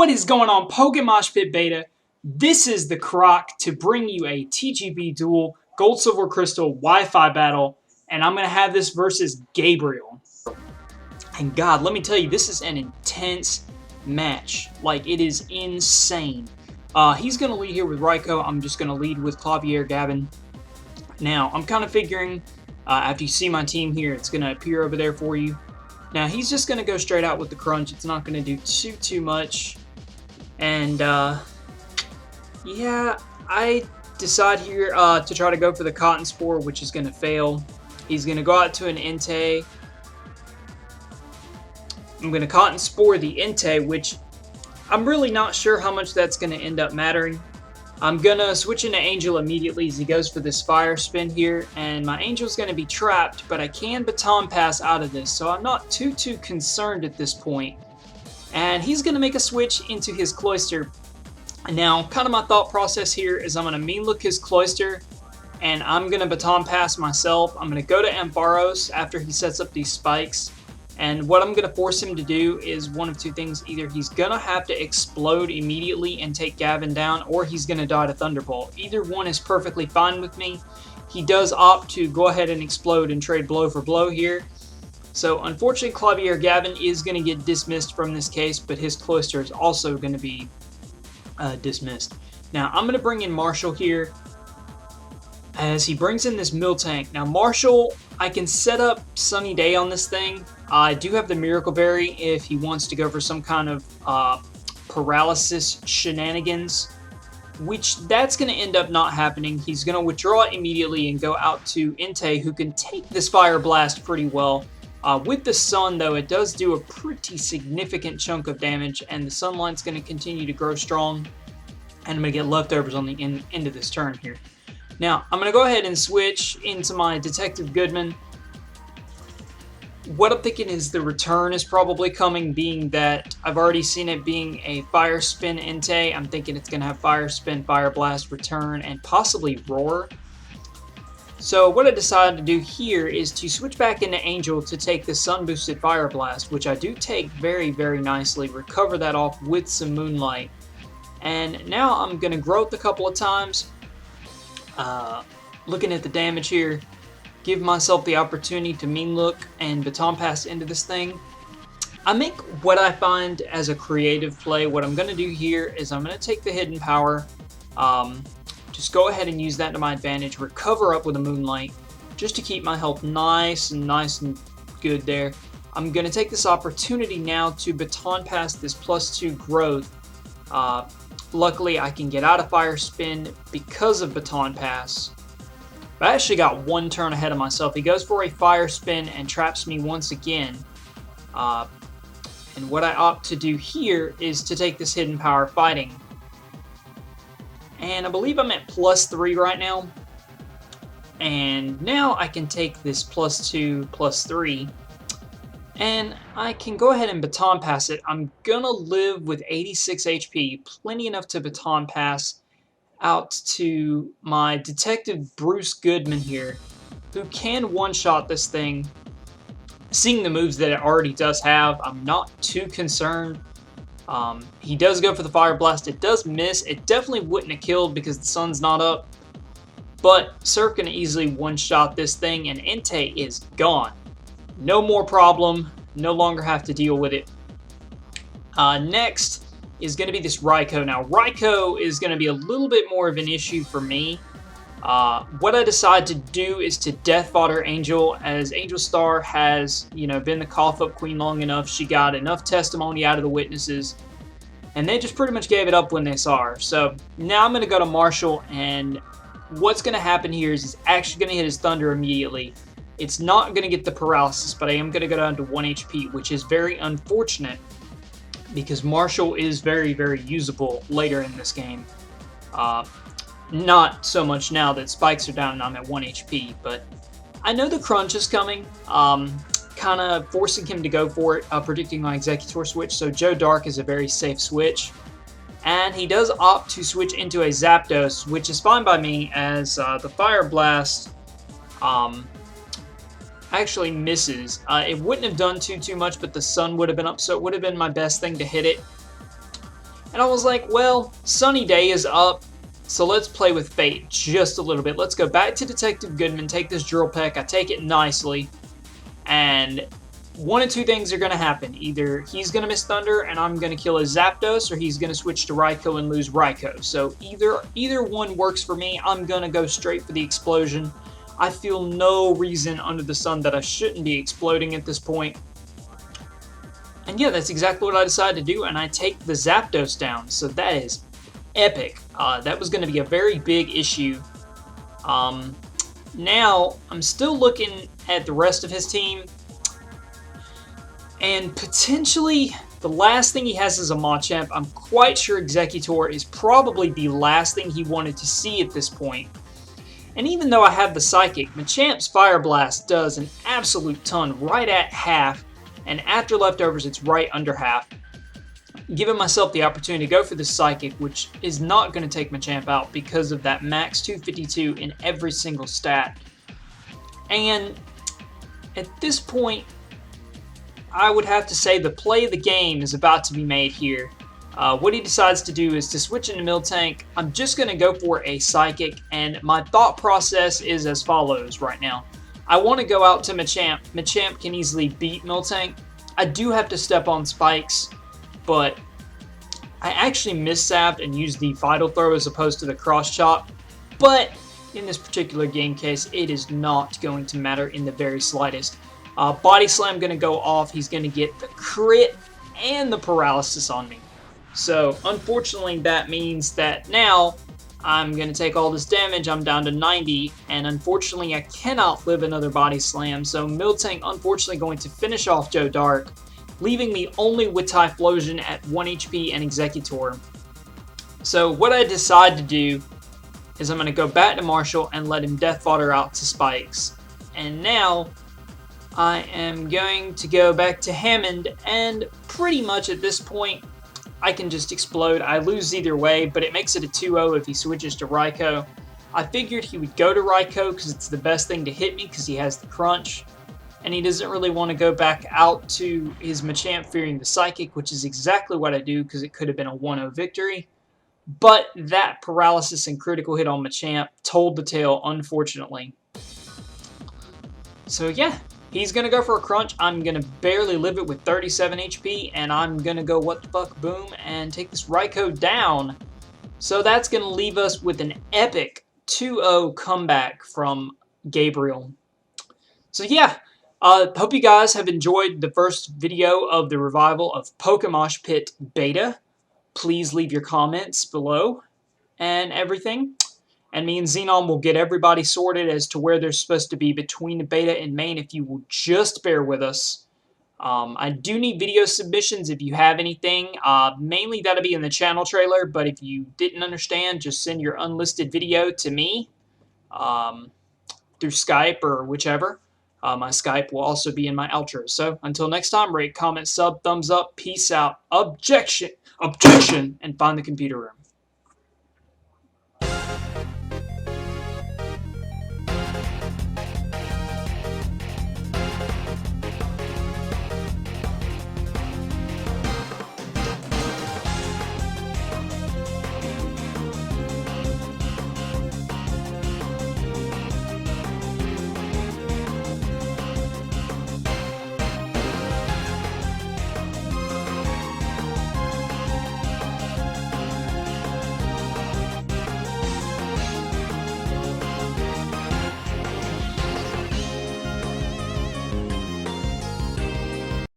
What is going on, PokeMoshPitBeta? This is the Croc to bring you a TGB Duel Gold Silver Crystal Wi-Fi battle, and I'm going to have this versus Gabriel. And God, let me tell you, this is an intense match. Like, it is insane. He's going to lead here with Raikou. I'm just going to lead with Clavier Gavin. Now, I'm kind of figuring, after you see my team here, it's going to appear over there for you. Now, he's just going to go straight out with the Crunch. It's not going to do too much. And, yeah, I decide here to try to go for the Cotton Spore, which is going to fail. He's going to go out to an Entei. I'm going to Cotton Spore the Entei, which I'm really not sure how much that's going to end up mattering. I'm going to switch into Angel immediately as he goes for this Fire Spin here, and my Angel's going to be trapped, but I can Baton Pass out of this, so I'm not too concerned at this point. And he's going to make a switch into his Cloyster. Now, kind of my thought process here is I'm going to Mean Look his Cloyster, and I'm going to Baton Pass myself. I'm going to go to Ampharos after he sets up these spikes. And what I'm going to force him to do is one of two things. Either he's going to have to explode immediately and take Gavin down, or he's going to die to Thunderbolt. Either one is perfectly fine with me. He does opt to go ahead and explode and trade blow for blow here. So unfortunately, Clavier Gavin is going to get dismissed from this case, but his Cloyster is also going to be dismissed. Now, I'm going to bring in Marshall here as he brings in this Miltank. Now, Marshall, I can set up Sunny Day on this thing. I do have the Miracle Berry if he wants to go for some kind of paralysis shenanigans, which that's going to end up not happening. He's going to withdraw immediately and go out to Entei, who can take this Fire Blast pretty well. With the Sun, though, it does do a pretty significant chunk of damage, and the Sunlight's going to continue to grow strong, and I'm going to get leftovers on the end of this turn here. Now, I'm going to go ahead and switch into my Detective Goodman. What I'm thinking is the return is probably coming, being that I've already seen it being a Fire Spin Entei. I'm thinking it's going to have Fire Spin, Fire Blast, Return, and possibly Roar. So what I decided to do here is to switch back into Angel to take the Sun Boosted Fire Blast, which I do take very nicely, recover that off with some Moonlight. And now I'm going to growth a couple of times. Looking at the damage here, give myself the opportunity to Mean Look and Baton Pass into this thing. I make what I find as a creative play. What I'm going to do here is I'm going to take the Hidden Power, just go ahead and use that to my advantage, recover up with a Moonlight, just to keep my health nice and good there. I'm going to take this opportunity now to Baton Pass this +2 growth. Luckily, I can get out of Fire Spin because of Baton Pass. But I actually got one turn ahead of myself. He goes for a Fire Spin and traps me once again. And what I opt to do here is to take this Hidden Power Fighting. And I believe I'm at +3 right now. And now I can take this +2, +3. And I can go ahead and Baton Pass it. I'm going to live with 86 HP, plenty enough to Baton Pass out to my Detective Bruce Goodman here, who can one-shot this thing. Seeing the moves that it already does have, I'm not too concerned. He does go for the Fire Blast. It does miss. It definitely wouldn't have killed because the sun's not up. But Surf can easily one-shot this thing, and Entei is gone. No more problem. No longer have to deal with it. Next is going to be this Raikou. Now, Raikou is going to be a little bit more of an issue for me. What I decide to do is to Death Fodder Angel, as Angel Star has, been the cough-up queen long enough. She got enough testimony out of the witnesses, and they just pretty much gave it up when they saw her. So now I'm going to go to Marshall, and what's going to happen here is he's actually going to hit his Thunder immediately. It's not going to get the paralysis, but I am going to go down to 1 HP, which is very unfortunate because Marshall is very usable later in this game. Not so much now that spikes are down and I'm at 1 HP, but I know the Crunch is coming. Kind of forcing him to go for it, predicting my Executor switch, so Joe Dark is a very safe switch. And he does opt to switch into a Zapdos, which is fine by me, as the Fire Blast actually misses. It wouldn't have done too much, but the sun would have been up, so it would have been my best thing to hit it. And I was like, well, sunny day is up, so let's play with fate just a little bit. Let's go back to Detective Goodman, take this drill peck, I take it nicely, and one of two things are going to happen. Either he's going to miss Thunder and I'm going to kill his Zapdos, or he's going to switch to Raikou and lose Raikou. So either one works for me. I'm going to go straight for the explosion. I feel no reason under the sun that I shouldn't be exploding at this point. And yeah, that's exactly what I decided to do, and I take the Zapdos down. So that is epic. That was going to be a very big issue. Now, I'm still looking at the rest of his team. And potentially, the last thing he has is a Machamp. I'm quite sure Exeggutor is probably the last thing he wanted to see at this point. And even though I have the Psychic, Machamp's Fire Blast does an absolute ton, right at half. And after leftovers, it's right under half. Giving myself the opportunity to go for the Psychic, which is not going to take Machamp out because of that max 252 in every single stat. And at this point, I would have to say the play of the game is about to be made here. What he decides to do is to switch into Miltank. I'm just going to go for a Psychic, and my thought process is as follows right now. I want to go out to Machamp. Machamp can easily beat Miltank. I do have to step on spikes, but I actually missapped and used the Vital Throw as opposed to the Cross Chop. But in this particular game case, it is not going to matter in the very slightest. Body Slam going to go off. He's going to get the crit and the paralysis on me. So, unfortunately, that means that now I'm going to take all this damage. I'm down to 90, and unfortunately, I cannot live another Body Slam. So, Miltank, unfortunately, going to finish off Joe Dark, leaving me only with Typhlosion at 1 HP and Exeggutor. So, what I decide to do is I'm going to go back to Marshall and let him Death Fodder out to Spikes. And now I am going to go back to Hammond, and pretty much at this point, I can just explode. I lose either way, but it makes it a 2-0 if he switches to Raikou. I figured he would go to Raikou because it's the best thing to hit me because he has the crunch, and he doesn't really want to go back out to his Machamp fearing the Psychic, which is exactly what I do because it could have been a 1-0 victory. But that paralysis and critical hit on Machamp told the tale, unfortunately. So yeah. He's going to go for a crunch. I'm going to barely live it with 37 HP, and I'm going to go what the fuck boom and take this Raikou down. So that's going to leave us with an epic 2-0 comeback from Gabriel. So yeah, hope you guys have enjoyed the first video of the revival of PokeMoshPitBeta. Please leave your comments below and everything. And me and Xenon will get everybody sorted as to where they're supposed to be between the beta and main if you will just bear with us. I do need video submissions if you have anything. Mainly that'll be in the channel trailer, but if you didn't understand, just send your unlisted video to me through Skype or whichever. My Skype will also be in my outro. So until next time, rate, comment, sub, thumbs up, peace out, objection, and find the computer room.